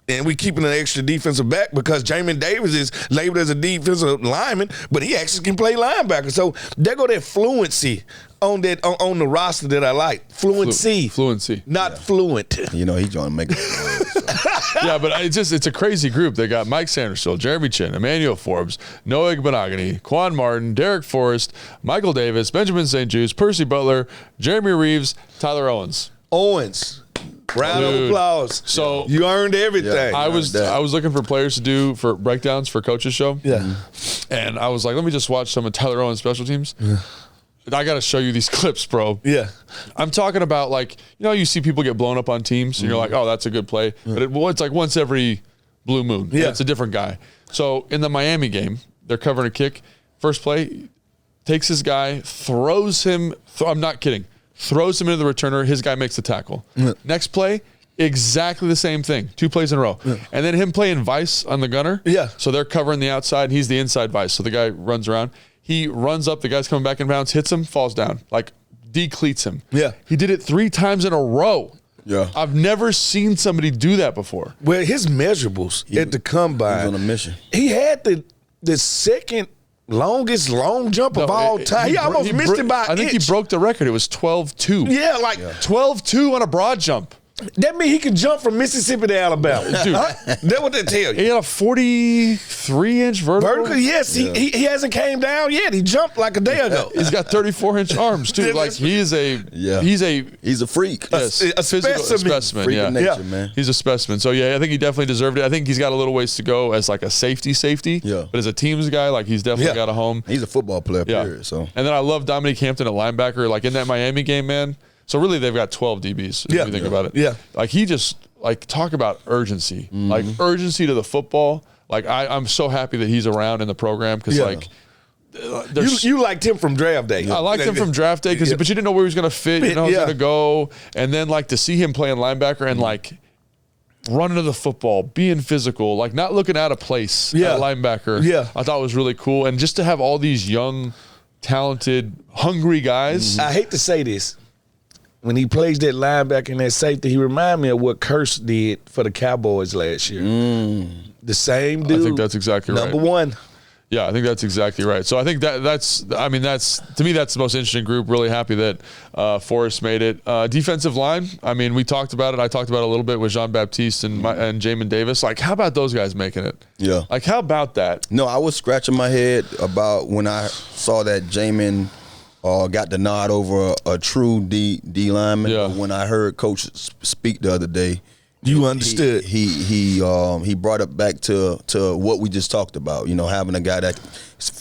and we keeping an extra defensive back because Jamin Davis is labeled as a defensive lineman, but he actually can play linebacker. So there go that fluency on that on the roster that I like. Fluency, not fluent. He's trying to make it. Yeah, but it's a crazy group. They got Mike Sanderson, Jeremy Chin, Emmanuel Forbes, Noah Igbenogany, Quan Martin, Derek Forrest, Michael Davis, Benjamin St. Juste, Percy Butler, Jeremy Reeves, Tyler Owens. Round of applause. So you earned everything. I was looking for players to do for breakdowns for coaches show. Yeah. And I was like, let me just watch some of Tyler Owens' special teams. Yeah. I got to show you these clips, bro. Yeah. I'm talking about you see people get blown up on teams and you're like, oh, that's a good play. But it's like once every blue moon. Yeah. It's a different guy. So in the Miami game, they're covering a kick. First play, takes his guy, throws him. I'm not kidding. Throws him into the returner. His guy makes the tackle. Next play, exactly the same thing. 2 plays in a row. And then him playing vice on the gunner. Yeah. So they're covering the outside. He's the inside vice. So the guy runs around. He runs up. The guy's coming back in bounds, hits him, falls down. Decleats him. Yeah. He did it 3 times in a row. Yeah. I've never seen somebody do that before. Well, his measurables at the combine. He was on a mission. He had the second longest long jump of all time. He almost missed it by an I think inch. he broke the record. It was 12-2. Yeah, 12-2 on a broad jump. That means he can jump from Mississippi to Alabama. Dude. That's what they tell you. He had a 43-inch vertical. Yes. He hasn't came down yet. He jumped like a day ago. He's got 34-inch arms too. He's a freak. Yes, a specimen. Freak of nature, man. He's a specimen. So I think he definitely deserved it. I think he's got a little ways to go as a safety. Yeah. But as a teams guy, he's definitely got a home. He's a football player, period. So. And then I love Dominique Hampton at linebacker, in that Miami game, man. So really, they've got 12 DBs. If you think about it. Yeah. He just talk about urgency, urgency to the football. I'm so happy that he's around in the program because you liked him from draft day. I liked him from draft day but you didn't know where he was going to fit. You know how he was going to go, and then to see him playing linebacker and running to the football, being physical, not looking out of place at linebacker. Yeah. I thought was really cool, and just to have all these young, talented, hungry guys. I hate to say this. When he plays that linebacker and that safety, he reminded me of what Curse did for the Cowboys last year. The same dude. I think that's exactly right. Number one. Yeah, I think that's exactly right. So I think that's to me, that's the most interesting group. Really happy that Forrest made it. Defensive line, we talked about it. I talked about it a little bit with Jean-Baptiste and Jamin Davis. How about those guys making it? Yeah. How about that? No, I was scratching my head about when I saw that Jamin got the nod over a true D lineman. Yeah. But when I heard Coach speak the other day, you understood. He brought it back to what we just talked about. Having a guy that's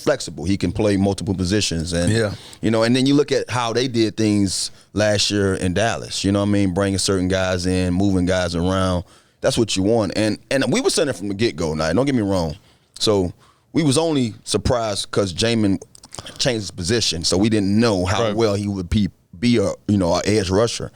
flexible, he can play multiple positions, and and then you look at how they did things last year in Dallas. Bringing certain guys in, moving guys around. That's what you want, and we were saying it from the get go. Now, don't get me wrong. So we was only surprised because Jamin changed his position, so we didn't know how well he would be an edge rusher.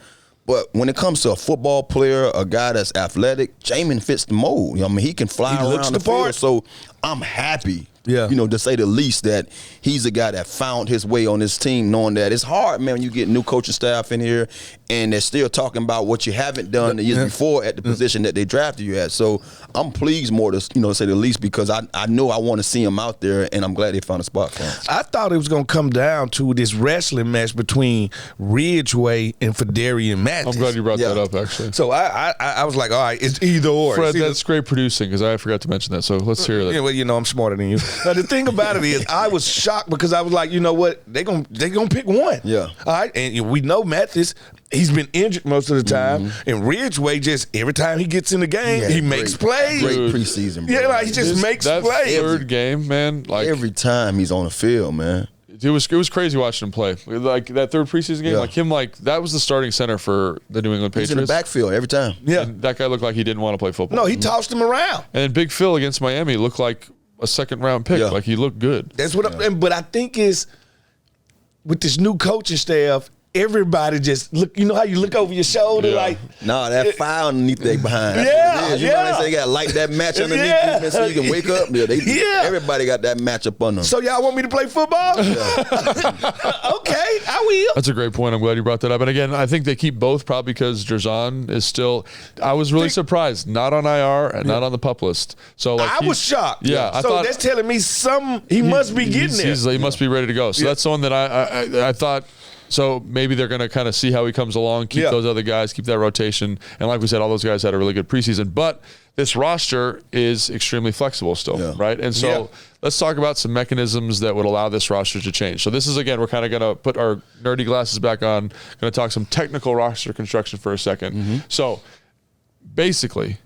But when it comes to a football player, a guy that's athletic, Jamin fits the mold. He can fly around the field. So I'm happy, to say the least, that he's a guy that found his way on this team, knowing that it's hard, man, when you get new coaching staff in here and they're still talking about what you haven't done the years before at the position that they drafted you at. So I'm pleased more to say the least, because I know I want to see him out there, and I'm glad they found a spot for him. I thought it was going to come down to this wrestling match between Ridgeway and Fedarian Mathis. I'm glad you brought that up, actually. So I was like, all right, it's either or. Fred, that's great producing, because I forgot to mention that. So let's hear that. Yeah, well, I'm smarter than you. The thing about it is, I was shocked because I was like, you know what? They gonna pick one. Yeah. All right, and we know Mathis. He's been injured most of the time, and Ridgeway just every time he gets in the game, he makes plays. Great preseason, bro. Yeah, he just makes plays. Third game, man. Every time he's on the field, man. It was crazy watching him play. Like that third preseason game, that was the starting center for the New England Patriots. He's in the backfield every time. Yeah. And that guy looked like he didn't want to play football. No, he tossed him around. And then Big Phil against Miami looked like a second-round pick. Yeah. Like he looked good. That's what. But I think is with this new coaching staff, everybody just look. You know how you look over your shoulder, like that fire underneath their behind. Yeah, You know they got to light that match underneath you so you can wake up. Everybody got that match up on them. So y'all want me to play football? Okay, I will. That's a great point. I'm glad you brought that up. And again, I think they keep both probably because Jerzon is still. I was really surprised, not on IR and not on the PUP list. So like I was shocked. Yeah, so that's telling me he must be getting there. He must be ready to go. So that's the one that I thought. So maybe they're going to kind of see how he comes along, keep those other guys, keep that rotation. And like we said, all those guys had a really good preseason. But this roster is extremely flexible still, right? And so let's talk about some mechanisms that would allow this roster to change. So this is, again, we're kind of going to put our nerdy glasses back on, going to talk some technical roster construction for a second. So basically,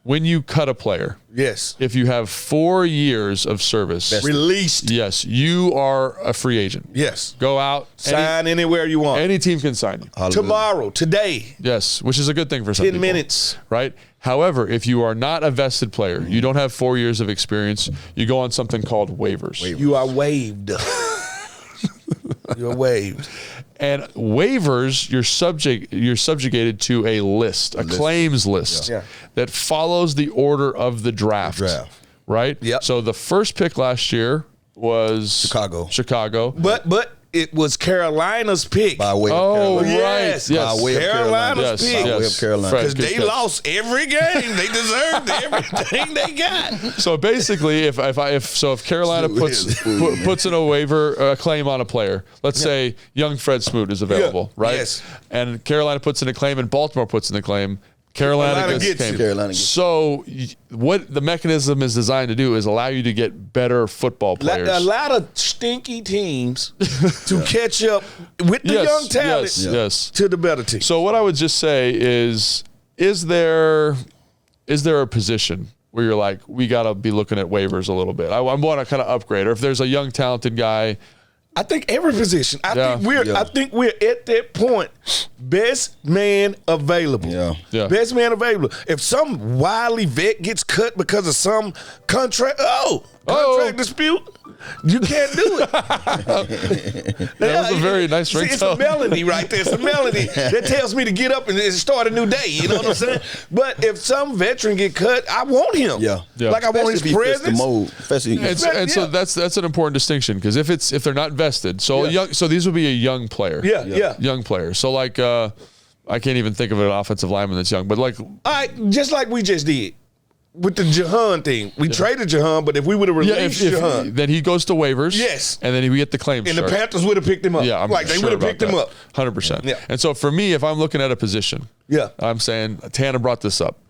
when you cut a player, if you have 4 years of service released, you are a free agent. Go out, sign anywhere you want. Any team can sign you tomorrow, today. Which is a good thing for some 10 people. minutes, right? However, if you are not a vested player, you don't have 4 years of experience, you go on something called waivers. You are waived. You're waived. And waivers, you're subjugated to a list, a claims list that follows the order of the draft. Right? Yep. So the first pick last year was Chicago. But it was Carolina's pick. By way of Carolina. Yes. By way of Carolina's pick. By way of Carolina. Because they lost every game. They deserved everything they got. So basically, if Carolina puts in a waiver claim on a player, let's say young Fred Smoot is available, right? Yes. And Carolina puts in a claim and Baltimore puts in a claim. Carolina gets Carolina gets so what the mechanism is designed to do is allow you to get better football players. A lot of stinky teams to catch up with the young talent to the better team. So what I would just say is there a position where you're like, we got to be looking at waivers a little bit? I want to kind of upgrade. Or if there's a young talented guy. I think every position. I think we're at that point. Best man available. Best man available. If some wily vet gets cut because of some contract dispute, you can't do it. That was a very nice ringtone. It's a melody right there. It's a melody that tells me to get up and start a new day. You know what I'm saying? But if some veteran get cut, I want him. Like I want his presence. So that's an important distinction because if they're not vested, so these would be a young player. Young player. So like I can't even think of an offensive lineman that's young, but like just like we just did. With the Jahan thing, we traded Jahan, but if we would have released Jahan, then he goes to waivers. And then we get the claims. And the Panthers would have picked him up. They would have picked him up. 100%. And so for me, if I'm looking at a position, I'm saying Tana brought this up.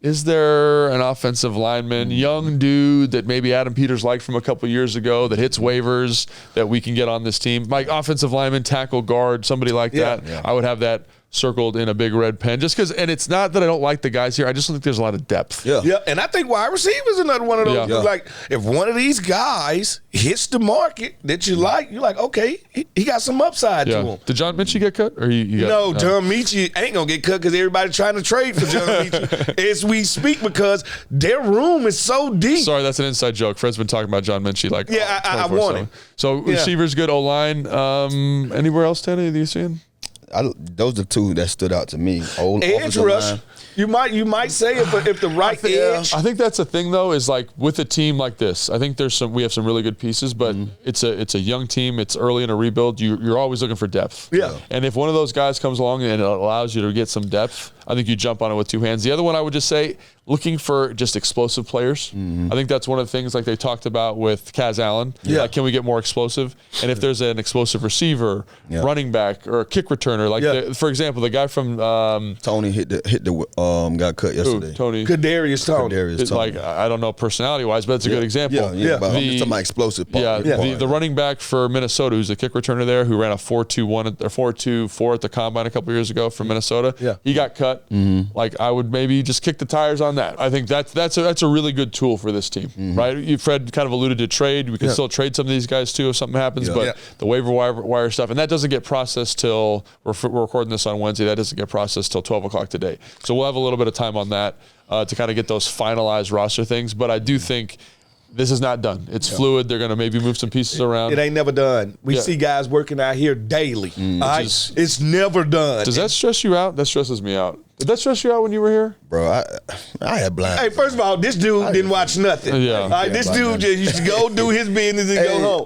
Is there an offensive lineman, young dude that maybe Adam Peters liked from a couple years ago that hits waivers that we can get on this team? Like offensive lineman, tackle, guard, somebody like that. I would have that circled in a big red pen just because, and it's not that I don't like the guys here. I just don't think there's a lot of depth. And I think wide receiver is another one of those. Like if one of these guys hits the market that you like, you're like, okay, he got some upside to him. Did John Minchie get cut? Or no, John Minchie ain't gonna get cut because everybody's trying to trade for John Minchie as we speak because their room is so deep. Sorry, that's an inside joke. Fred's been talking about John Minchie like I want him. So receivers good, O-line. Anywhere else, Tana, that you seeing? Those are two that stood out to me. Edge rush. You might say if the right edge. I think that's the thing though is like with a team like this. I think we have some really good pieces, but it's a young team. It's early in a rebuild. You're always looking for depth. And if one of those guys comes along and it allows you to get some depth, I think you jump on it with two hands. The other one I would just say, looking for just explosive players. I think that's one of the things like they talked about with Kaz Allen. Like, can we get more explosive? And if there's an explosive receiver, running back, or a kick returner, like for example, the guy from Tony got cut yesterday. Tony Kadarius Tony. Kadarius Tony. Like I don't know personality wise, but it's a good example. But I'm just talking about explosive. The running back for Minnesota, who's a kick returner there, who ran a 4.21 or 4.24 at the combine a couple years ago from Minnesota. He got cut. that, like I would maybe just kick the tires on that. I think that's a really good tool for this team, right? Fred kind of alluded to trade. We can still trade some of these guys too if something happens, but the waiver wire stuff, and that doesn't get processed till we're recording this on Wednesday. That doesn't get processed till 12 o'clock today. So we'll have a little bit of time on that to kind of get those finalized roster things. But I do think this is not done. It's fluid. They're going to maybe move some pieces around. It ain't never done. We see guys working out here daily. It's never done. Does that stress you out? That stresses me out. Did that stress you out when you were here? Bro, I had blind. Hey, first of all, this dude didn't watch nothing. Yeah. All right, this dude just used to go do his business and go home.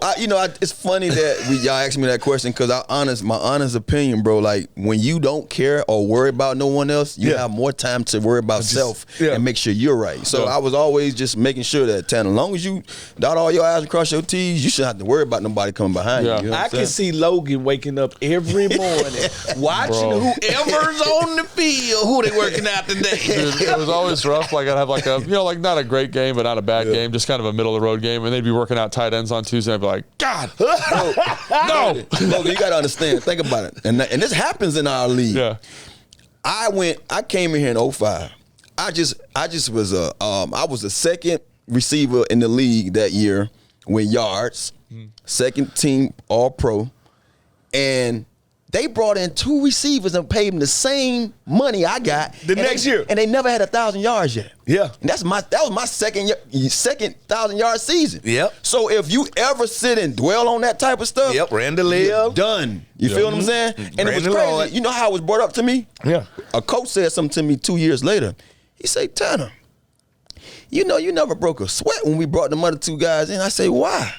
It's funny that y'all asked me that question because my honest opinion, bro, like when you don't care or worry about no one else, you have more time to worry about self and make sure you're right. So I was always just making sure that, Tanner, as long as you dot all your I's and cross your T's, you shouldn't have to worry about nobody coming behind you. You know what I can see Logan waking up every morning watching whoever's on the field, who they working out today. Dude, it was always rough. Like I'd have like a, like not a great game, but not a bad game, just kind of a middle of the road game. And they'd be working out tight ends on Tuesday. I'd be like, God, no. Logan, you got to understand. Think about it. And this happens in our league. Yeah. I came in here in 2005. I was I was the second receiver in the league that year with yards, second team All Pro, and they brought in 2 receivers and paid them the same money I got next year, and they never had 1,000 yards yet. Yeah, and that was my second 1,000-yard season. Yep. So if you ever sit and dwell on that type of stuff, Randall done. You feel what I'm saying? And it was crazy. You know how it was brought up to me? Yeah. A coach said something to me 2 years later. He said, Tanner, you never broke a sweat when we brought them other 2 guys in. I say, why?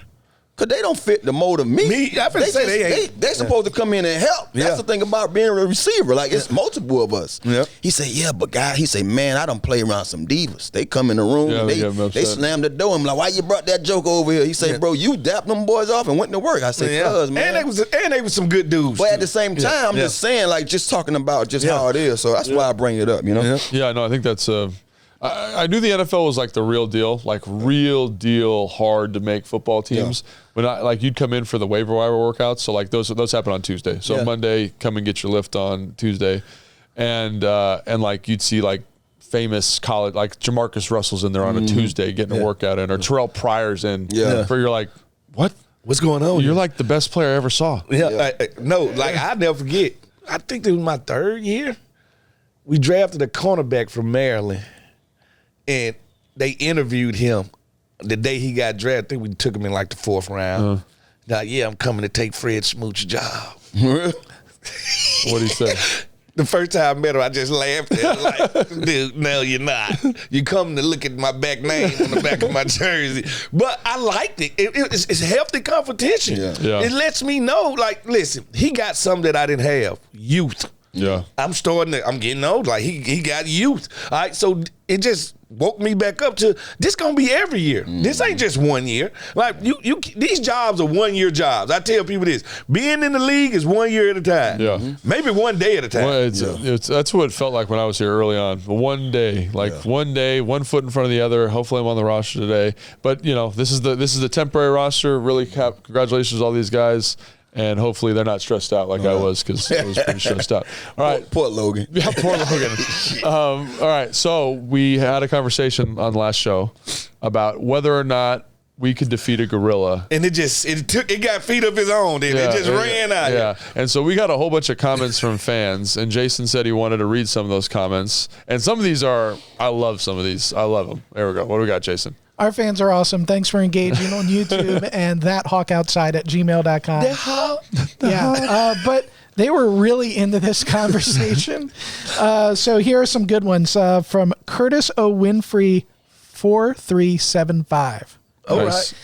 Because they don't fit the mold of me. They're supposed to come in and help. That's the thing about being a receiver. Like, it's multiple of us. Yeah. He said, but guy, he said, man, I done play around some divas. They come in the room and they slam the door. I'm like, why you brought that joke over here? He said, bro, you dapped them boys off and went to work. I said, cuz, man. And they was some good dudes. But at the same time, I'm just saying, like, just talking about just how it is. So that's why I bring it up, Yeah, no, I think that's I knew the NFL was like the real deal, hard to make football teams. When like you'd come in for the waiver wire workouts, so like those happen on Tuesday. So Monday, come and get your lift on Tuesday, and like you'd see like famous college, like Jamarcus Russell's in there on a Tuesday getting a workout in, or Terrell Pryor's in. Where you're like, what? What's going on? You're like the best player I ever saw. I'll never forget. I think it was my 3rd year. We drafted a cornerback from Maryland. And they interviewed him the day he got drafted. I think we took him in like the 4th round. Like, I'm coming to take Fred Smoot's job. What'd he say? The first time I met him, I just laughed at him like, dude, no, you're not. You come to look at my back name on the back of my jersey. But I liked it. It's healthy competition. It lets me know, like, listen, he got something that I didn't have. Youth. Yeah. I'm getting old. Like, he got youth. All right, so it just woke me back up to this gonna be every year. This ain't just 1 year. Like these jobs are 1 year jobs. I tell people this: being in the league is 1 year at a time. Yeah, maybe 1 day at a time. Well, that's what it felt like when I was here early on. 1 day, one day, 1 foot in front of the other. Hopefully, I'm on the roster today. But this is the temporary roster. Really, congratulations to all these guys. And hopefully they're not stressed out like I was, because I was pretty stressed out. All right. Poor Logan. Yeah, poor Logan. All right. So we had a conversation on the last show about whether or not we could defeat a gorilla. And it got feet of his own. And it just ran out. Yeah. And so we got a whole bunch of comments from fans. And Jason said he wanted to read some of those comments. And some of these I love some of these. I love them. There we go. What do we got, Jason? Our fans are awesome. Thanks for engaging on YouTube and ThatHawkOutside at gmail.com. But they were really into this conversation. So here are some good ones from Curtis O. Winfrey 4375. All right.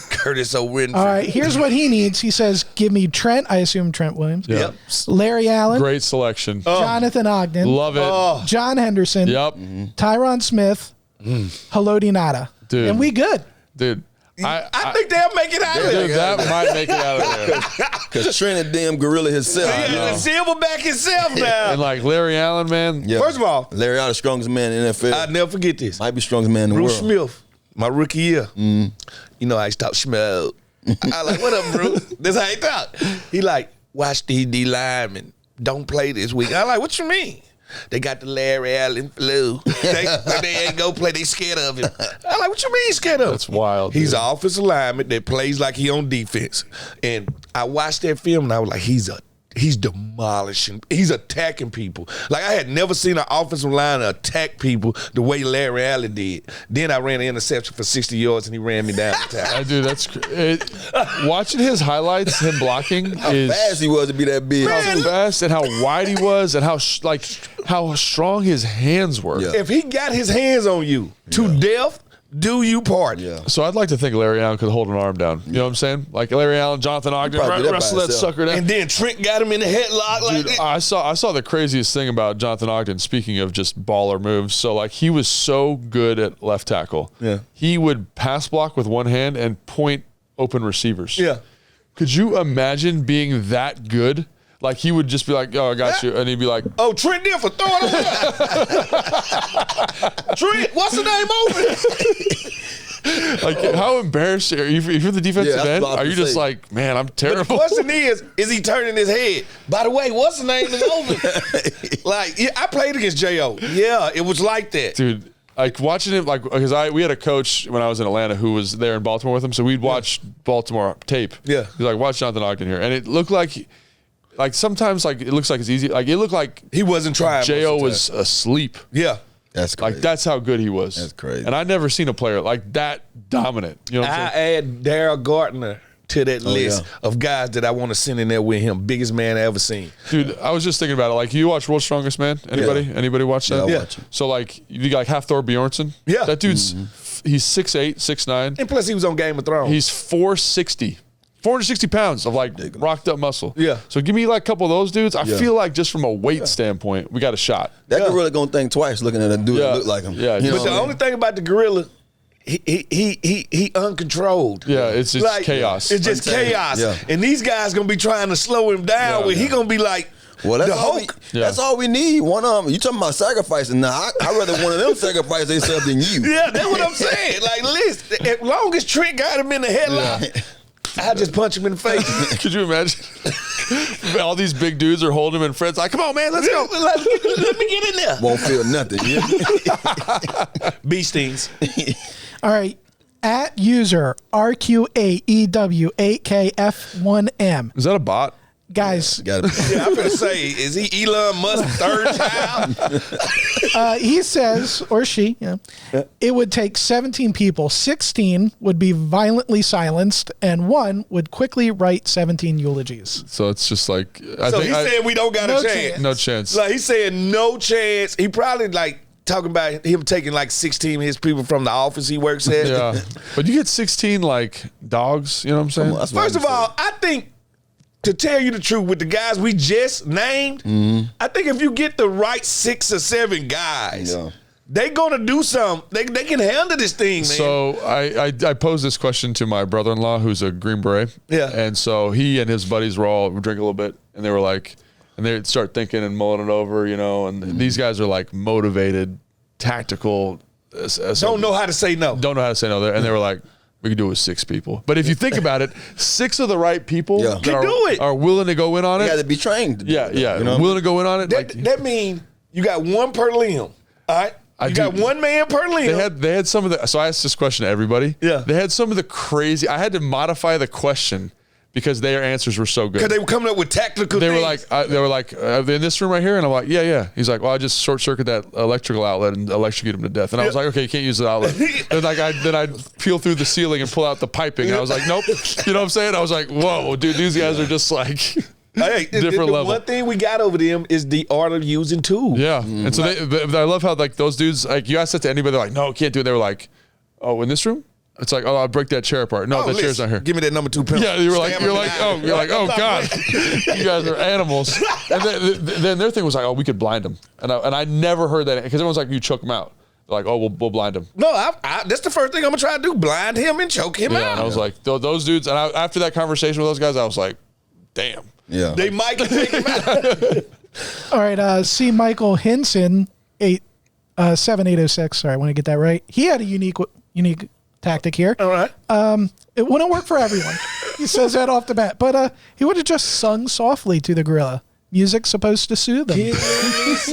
Curtis O. Winfrey. All right. Here's what he needs. He says, give me Trent. I assume Trent Williams. Yep. Larry Allen. Great selection. Jonathan Ogden. Love it. John Henderson. Yep. Tyron Smith. Haloti Ngata. Dude. And we good. Dude. I think they'll make it out of there. That might make it out of there. Because Trent a damn gorilla himself. The silverback himself now. And like Larry Allen, man. Yeah. First of all, Larry Allen, the strongest man in the NFL. I'll never forget this. Might be strongest man in the Bruce world. Smith, my rookie year. You know how he talk Schmo. I like, what up, Bruce? This how he talk. He like, watch these D linemen. Don't play this week. I like, what you mean? They got the Larry Allen flu. They ain't go play. They scared of him. I'm like, what you mean scared of him? That's wild. He's dude. an offensive lineman that plays like he on defense. And I watched that film and I was like, he's demolishing. He's attacking people. Like, I had never seen an offensive line attack people the way Larry Allen did. Then I ran an interception for 60 yards and he ran me down the time. Dude, that's watching his highlights, him blocking How is fast he was to be that big. how fast and how wide he was and how strong his hands were. Yeah. If he got his hands on you to death, do you party? Yeah. So I'd like to think Larry Allen could hold an arm down. You know what I'm saying? Like Larry Allen, Jonathan Ogden, probably did that by wrestle that himself. sucker down. And then Trent got him in the headlock like Dude, that. I saw the craziest thing about Jonathan Ogden, speaking of just baller moves. So, like, he was so good at left tackle. Yeah. He would pass block with one hand and point open receivers. Yeah. Could you imagine being that good? Like, he would just be like, oh, I got you. And he'd be like, Oh, Trent did for throwing him out. Trent, what's the name open? like, how embarrassed are you? If you're the defensive Yeah, that's end, what I are you was just saying. like, man, I'm The terrible? question is he turning his head? By the way, what's the name is open? Like, yeah, I played against J.O. Yeah, it was like that. Dude, like watching him, like, because we had a coach when I was in Atlanta who was there in Baltimore with him, so we'd watch Baltimore tape. Yeah. He's like, watch Jonathan Ogden here. And it looked like sometimes, like, it looks like it's easy. Like, it looked like He wasn't trying. J.O. most of the was asleep. time. Yeah. That's crazy. Like, that's how good he was. That's crazy. And I'd never seen a player like that dominant. You know what I'm I saying? add Daryl Gardner to that list of guys that I want to send in there with him. Biggest man I ever seen. Dude, I was just thinking about it. Like, you watch World's Strongest Man? Anybody? Yeah. Anybody watch that? Yeah, I watch it. So, like, you got like Hafthor Bjornsson. Yeah. That dude's, he's 6'8", 6'9". And plus, he was on Game of Thrones. He's 460 pounds of like rocked up muscle. Yeah. So give me like a couple of those dudes. I feel like just from a weight standpoint, we got a shot. That gorilla gonna think twice looking at a dude that look like him. Yeah. You know But the what I mean? only thing about the gorilla, he uncontrolled. Yeah, it's just chaos. It's just Untamed. chaos. Yeah. And these guys gonna be trying to slow him down. Yeah, Where he yeah. gonna be like Well, that's the all, Hulk. that's all we need. One of them. You talking about sacrificing? Now, I'd rather one of them sacrifice themselves than you. Yeah, that's what I'm saying. Like, listen, as long as Trent got him in the headlock, I just punch him in the face. Could you imagine? All these big dudes are holding him in front. It's like, come on, man, let's go. Let me get in there. Won't feel nothing. Yeah. Bee stings. All right. At user RQAEW8KF1M. Is that a bot? Guys, Gotta be. Yeah, I'm gonna say, is he Elon Musk's third child? he says, or she, it would take 17 people. 16 would be violently silenced, and 1 would quickly write 17 eulogies. So it's just like, I So think he's saying we don't got No a chance. chance. no chance. Like, he's saying no chance. He probably like talking about him taking like 16 of his people from the office he works at. Yeah. But you get 16 like dogs, you know what I'm saying? That's what First I'm of all, I think, to tell you the truth, with the guys we just named, I think if you get the right 6 or 7 guys, Yeah. they gonna do something. They can handle this thing, man. So I posed this question to my brother-in-law, who's a Green Beret. Yeah. And so he and his buddies were all drinking a little bit, and they were like, and they'd start thinking and mulling it over, you know. And these guys are like motivated, tactical. don't know how to say no. Don't know how to say no. And they were like, we could do it with 6 people. But if you think about it, 6 of the right people Yeah. that Can do it. are willing to go in on You it. got to be trained. To do Yeah, that, yeah. You know? Willing to go in on it. That means you got 1 per limb. All right. You got 1 man per limb. They had some of the. So I asked this question to everybody. Yeah. They had some of the crazy. I had to modify the question because their answers were so good. Because they were coming up with tactical They things. were like, are they in this room right here? And I'm like, yeah. He's like, well, I just short circuit that electrical outlet and electrocute them to death. And I was like, okay, you can't use the outlet. And like, then I'd peel through the ceiling and pull out the piping. And I was like, nope. You know what I'm saying? I was like, whoa, dude, these guys are just like Hey, different the level. one thing we got over them is the art of using tools. Yeah. And so I love how like those dudes, like you asked that to anybody, they're like, no, can't do it. They were like, oh, in this room? It's like, oh, I'll break that chair apart. No, that chair's not here. Give me that number 2 pencil. Yeah, you're like, Stab him in the eye. oh God, you guys are animals. And then their thing was like, oh, we could blind them. And I never heard that because everyone's like, you choke them out. They're like, oh, we'll blind them. No, that's the first thing I'm gonna try to do: blind him and choke him Yeah, out. and I was like, those dudes. And after that conversation with those guys, I was like, damn. Yeah. They might can take him out. All right. C. Michael Hinson, 7806. Sorry, I want to get that right. He had a unique tactic here. All right. It wouldn't work for everyone. He says that off the bat. But he would have just sung softly to the gorilla. music supposed to soothe them? What's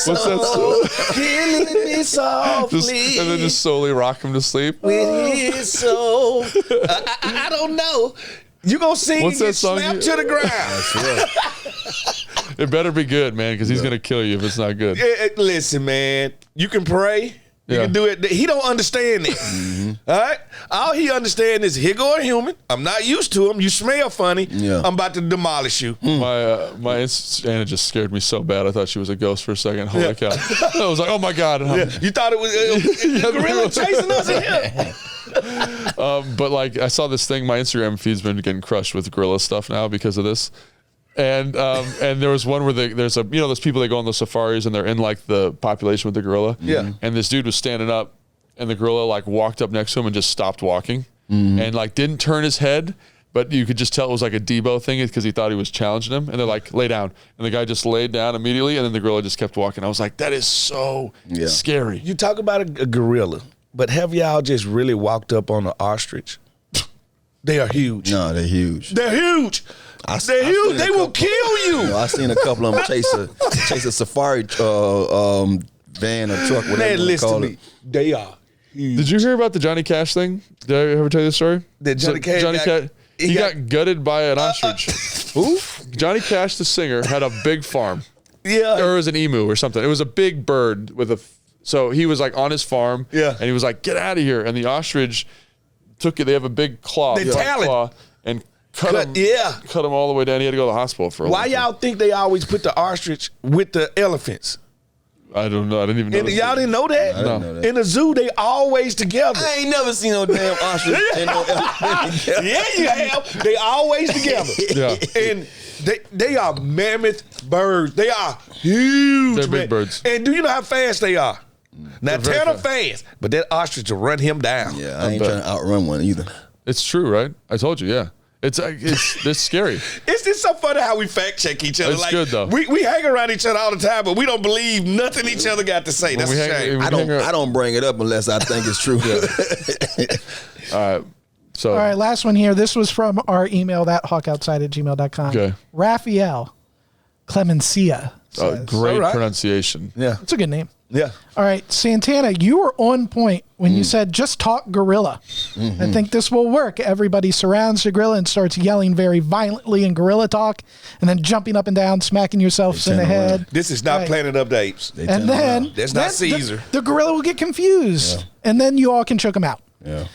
that song? Killing me softly. And then just slowly rock him to sleep. With his soul. I don't know. You gonna sing What's and that get song slapped you- to the ground. That's right. It better be good, man, because he's gonna kill you if it's not good. Listen, man. You can pray. You Yeah. can do it. He don't understand that. All right? All he understands is, here go a human. I'm not used to him. You smell funny. Yeah. I'm about to demolish you. My Anna just scared me so bad. I thought she was a ghost for a second. Holy cow! I was like, oh my god. You thought it was a gorilla chasing us in here? But like, I saw this thing. My Instagram feed's been getting crushed with gorilla stuff now because of this. And there was one where there's those people that go on the safaris and they're in like the population with the gorilla. Yeah. And this dude was standing up, and the gorilla like walked up next to him and just stopped walking, and like didn't turn his head, but you could just tell it was like a Debo thing because he thought he was challenging him. And they're like, lay down, and the guy just laid down immediately, and then the gorilla just kept walking. I was like, that is so scary. You talk about a gorilla, but have y'all just really walked up on an ostrich? They are huge. No, they're huge. They're huge. They're huge. They will kill you. I seen a couple of them chase a safari van or truck, whatever Man, you listen call to me. it. They are huge. Did you hear about the Johnny Cash thing? Did I ever tell you the story? That Johnny Cash got- he got gutted by an ostrich. Who? Johnny Cash, the singer, had a big farm. Yeah. Or it was an emu or something. It was a big bird with a. So he was like on his farm. Yeah. And he was like, get out of here. And the ostrich took it. They have a big claw. They front talon. claw, and cut him. Yeah. Cut him all the way down. He had to go to the hospital for a Why long time. y'all think they always put the ostrich with the elephants? I don't know. I didn't even know. And y'all didn't know that? I didn't know that. In the zoo, they always together. I ain't never seen no damn ostrich and no elephant. Yeah, you have. They always together. Yeah. And they are mammoth birds. They are huge. They're big man. birds. And do you know how fast they are? Now, They're very tell them fast, but that ostrich will run him down. Yeah, I ain't trying to outrun one either. It's true, right? I told you. Yeah. It's scary. It's so funny how we fact check each other. It's good, though. We hang around each other all the time, but we don't believe nothing each other got to say. That's we a hang- shame. we I don't bring it up unless I think it's true. All right. So. All right, last one here. This was from our email, ThatHawkOutside@gmail.com. Okay. Raphael Clemencia says. Great All right. pronunciation. Yeah. It's a good name. Yeah. All right, Santana, you were on point when you said just talk gorilla. I think this will work. Everybody surrounds the gorilla and starts yelling very violently in gorilla talk, and then jumping up and down, smacking yourselves in the turn around. head. This is not Right. Planet of the Apes. And then That's not then Caesar. The gorilla will get confused, and then you all can choke him out, Yeah.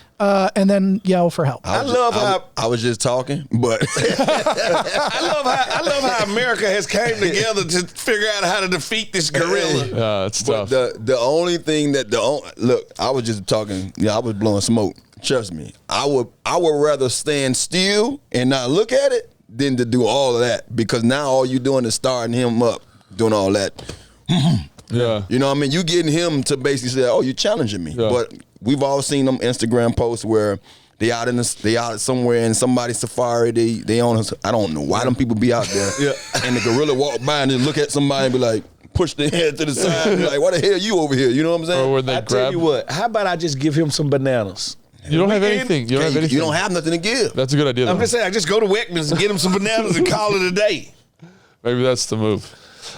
and then yell for help. I love how I was just talking, but I love how America has came together to figure out how to defeat this gorilla. Yeah, it's but tough. the only thing that look, I was just talking. Yeah, I was blowing smoke. Trust me, I would rather stand still and not look at it than to do all of that, because now all you're doing is starting him up, doing all that. Yeah. You know what I mean? You getting him to basically say, "Oh, you're challenging me." Yeah. But we've all seen them Instagram posts where they out somewhere in somebody's safari. They on us. I don't know why them people be out there. Yeah. And the gorilla walk by and just look at somebody and be like, push their head to the side and be like, "Why the hell you over here?" You know what I'm saying? Or when they I tell grab. you what, how about I just give him some bananas? You don't have anything. You don't have anything. You don't have nothing to give. That's a good idea. I'm though. just saying, I just go to Weckman's and get him some bananas and call it a day. Maybe that's the move.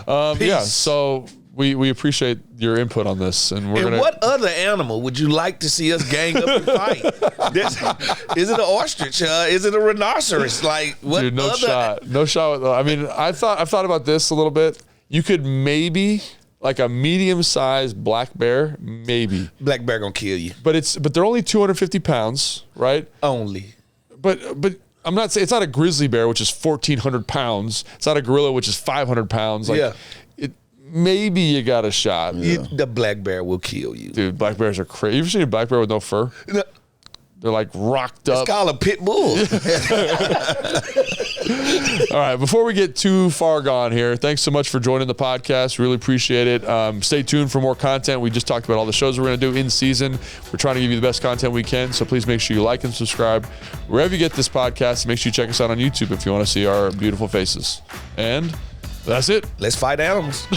Yeah. So we appreciate your input on this, and we're And gonna. what other animal would you like to see us gang up and fight? Is it an ostrich? Is it a rhinoceros? Like what Dude, no other? shot. No shot. I mean, I've thought about this a little bit. You could maybe like a medium-sized black bear, maybe. Black bear gonna kill you. But they're only 250 pounds, right? Only. But I'm not saying it's not a grizzly bear, which is 1,400 pounds. It's not a gorilla, which is 500 pounds. Like, Yeah. Maybe you got a shot. The black bear will kill you. Dude, black bears are crazy. You ever seen a black bear with no fur? No, They're like rocked up. it's called a pit bull. All right, before we get too far gone here, thanks so much for joining the podcast. Really appreciate it. Stay tuned for more content. We just talked about all the shows we're going to do in season. We're trying to give you the best content we can, so please make sure you like and subscribe wherever you get this podcast. Make sure you check us out on YouTube if you want to see our beautiful faces. And that's it. Let's fight animals.